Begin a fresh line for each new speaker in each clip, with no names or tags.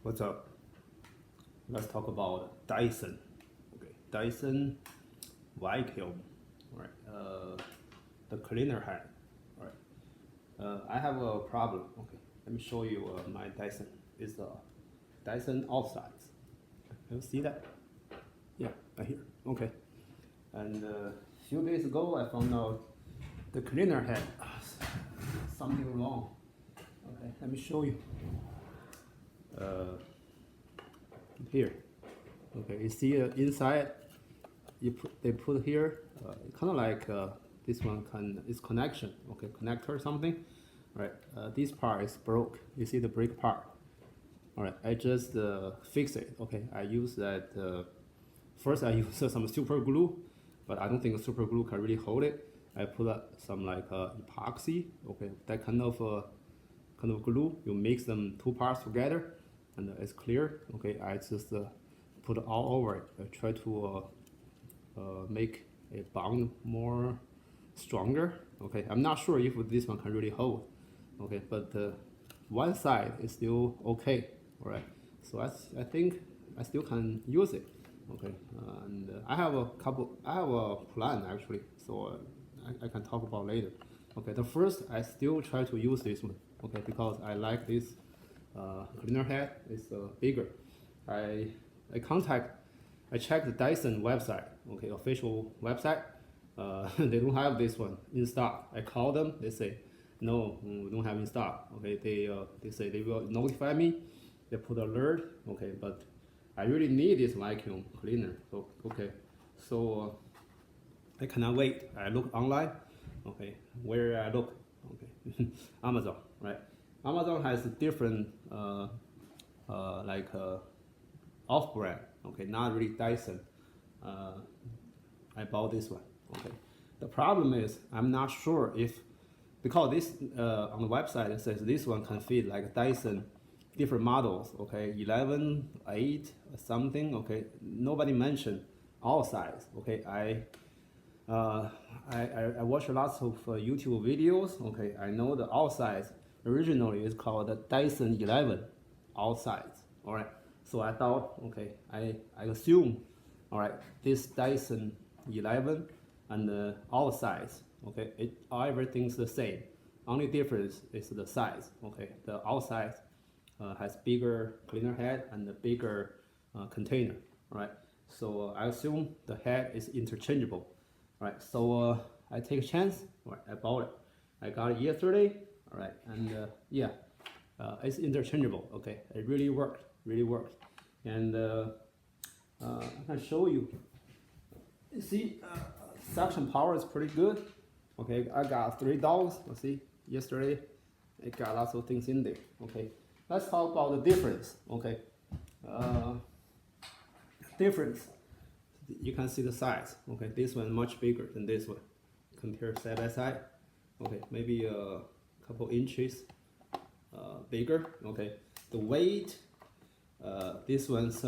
What's up? Let's talk about Dyson. Okay, Dyson vacuum. All right. The cleaner head. All right. I have a problem. Okay, let me show you my Dyson. It's a Dyson Outsize. Can you see that? Yeah, right here. Okay. And a few days ago, I found out the cleaner had something wrong. Okay, let me show you. Here, okay, you see inside, they put here, kind of like this one is connection, okay, connector something, right? This part is broke. You see the break part. All right, I just fix it. Okay, I use that. First, I use some super glue, but I don't think super glue can really hold it. I put some like epoxy, okay, that kind of glue. You mix them two parts together, and it's clear. Okay, I just put all over it. I try to make a bond more stronger. Okay, I'm not sure if this one can really hold. Okay, but one side is still okay. All right, so I think I still can use it. Okay, and I have a plan actually, so I can talk about later. Okay, the first I still try to use this one. Okay, because I like this cleaner head. It's bigger. I checked the Dyson website. Okay, official website. They don't have this one in stock. I called them. They say no, we don't have in stock. Okay, they say they will notify me. They put alert. Okay, but I really need this vacuum cleaner. So okay, so I cannot wait. I look online. Okay, where I look. Okay, Amazon, right? Amazon has different off brand. Okay, not really Dyson. I bought this one. Okay, the problem is I'm not sure if, because this on the website it says this one can fit like Dyson different models. Okay, 11, 8, something. Okay, nobody mentioned all size. Okay, I watch lots of YouTube videos. Okay, I know the Outsize originally is called the Dyson 11 Outsize. All right, so I thought, okay, I assume, all right, this Dyson 11 and the Outsize, okay, everything's the same. Only difference is the size. Okay, the Outsize has bigger cleaner head and a bigger container. All right, so I assume the head is interchangeable. All right, so I take a chance. All right, I bought it. I got it yesterday. All right, and yeah, it's interchangeable. Okay, it really worked. And I can show you. You see, suction power is pretty good. Okay, I got 3 dogs. You see, yesterday I got lots of things in there. Okay, let's talk about the difference. Okay, difference. You can see the size. Okay, this one much bigger than this one. Compare side by side. Okay, maybe a couple inches bigger. Okay, the weight. This one's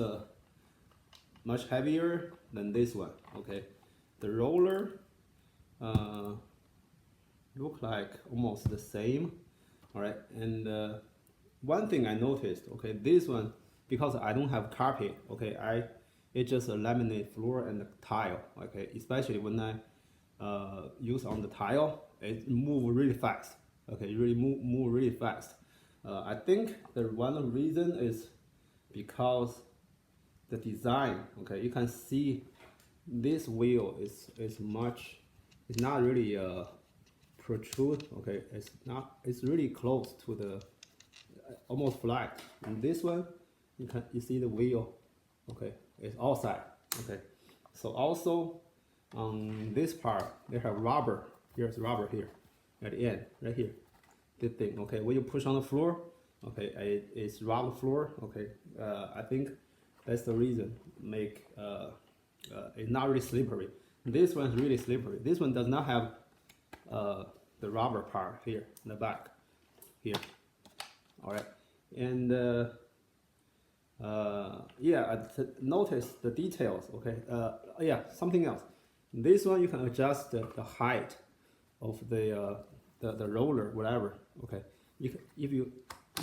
much heavier than this one. Okay, the roller look like almost the same. All right, and one thing I noticed. Okay, this one, because I don't have carpet. Okay, it's just a laminate floor and a tile. Okay, especially when I use on the tile, it move really fast. Okay, really move really fast. I think the one reason is because the design. Okay, you can see this wheel is not really protrude. Okay, it's really close to the almost flat. And this one, you see the wheel. Okay, it's outside. Okay, so also on this part they have rubber. Here's rubber here at the end, right here. This thing. Okay, when you push on the floor, okay, it's rubber floor. Okay, I think that's the reason make it's not really slippery. This one's really slippery. This one does not have the rubber part here in the back here. All right, and yeah, notice the details. Okay, yeah, something else. This one you can adjust the height of the roller, whatever. Okay, if you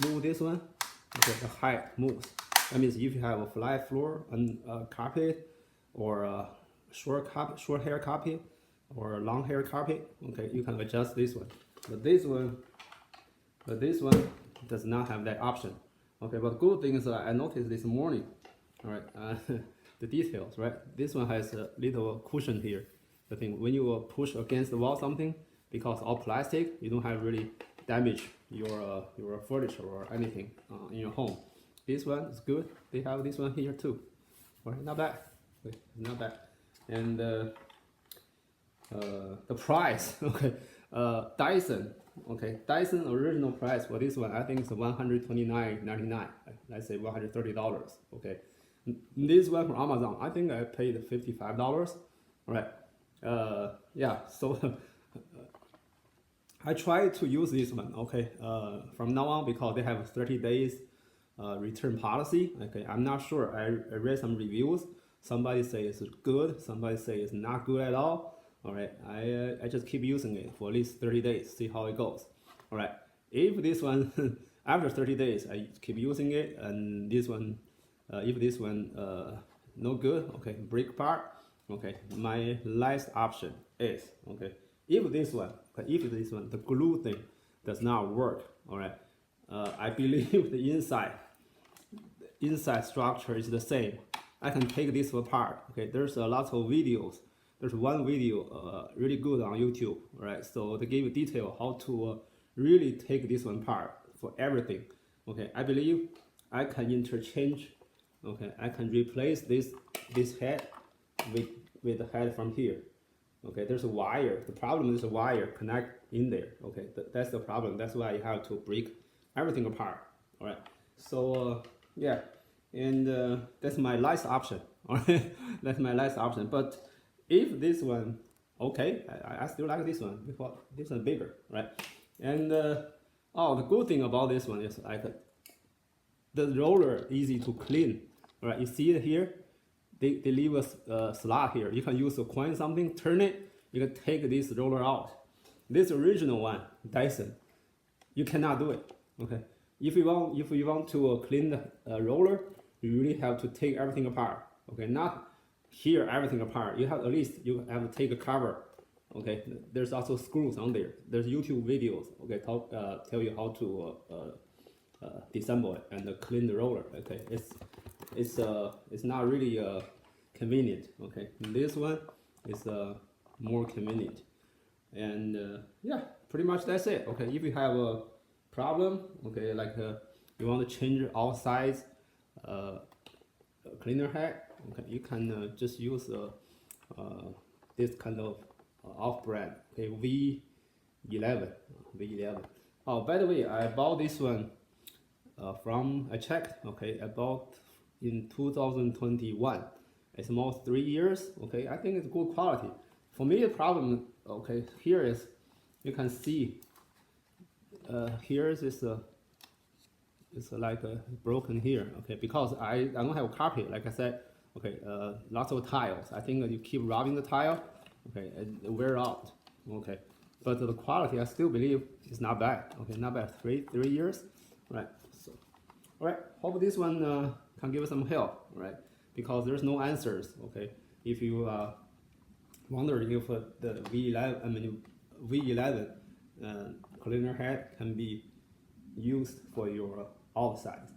move this one, okay, the height moves. That means if you have a flat floor and carpet, or a short hair carpet, or a long hair carpet, okay, you can adjust this one. But this one does not have that option. Okay, but the good thing is I noticed this morning, all right, the details, right? This one has a little cushion here. The thing, when you push against the wall something, because all plastic, you don't have really damage your furniture or anything in your home. This one is good. They have this one here too. All right, not bad. Okay, not bad. And the price, okay, Dyson, okay, Dyson original price for this one, I think it's $129.99. Let's say $130. Okay, this one from Amazon, I think I paid $55. All right, yeah. So I try to use this one. Okay, from now on, because they have 30 days return policy. Okay, I'm not sure. I read some reviews. Somebody say it's good. Somebody say it's not good at all. All right, I just keep using it for at least 30 days, see how it goes. All right, if this one after 30 days I keep using it, and this one if this one no good, okay, break apart, okay, my last option is, okay, if this one the glue thing does not work, all right, I believe the inside structure is the same, I can take this apart. Okay, there's a lot of videos. There's one video really good on YouTube, right? So they give you detail how to really take this one apart for everything. Okay, I believe I can interchange. Okay, I can replace this head with the head from here. Okay, there's a wire. The problem is the wire connect in there. Okay, that's the problem. That's why you have to break everything apart. All right. So yeah, and that's my last option. All right, that's my last option. But if this one, okay, I still like this one because this one bigger, right? And oh, the good thing about this one is like the roller easy to clean, right? You see it here, they leave a slot here. You can use a coin something, turn it, you can take this roller out. This original one, Dyson, you cannot do it. Okay, if you want to clean the roller, you really have to take everything apart. Okay, not here everything apart. You have at least you have to take a cover. Okay, there's also screws on there. There's YouTube videos. Okay, tell you how to disassemble it and clean the roller. Okay, it's not really convenient. Okay, this one is more convenient, and yeah, pretty much that's it. Okay, if you have a problem, okay, like you want to change outside cleaner head, okay, you can just use this kind of off-brand, okay, V11. Oh, by the way, I bought this one I checked, okay, I bought in 2021. It's almost 3 years, okay, I think it's good quality. For me, the problem, okay, here is, you can see, here is this, it's like broken here, okay, because I don't have a carpet, like I said, okay, lots of tiles. I think you keep rubbing the tile, okay, it wear out, okay, but the quality I still believe is not bad, okay, not bad. 3 years, right? So, all right, hope this one can give us some help, right? Because there's no answers, okay. If you wondering if the V11 cleaner head can be used for your outside.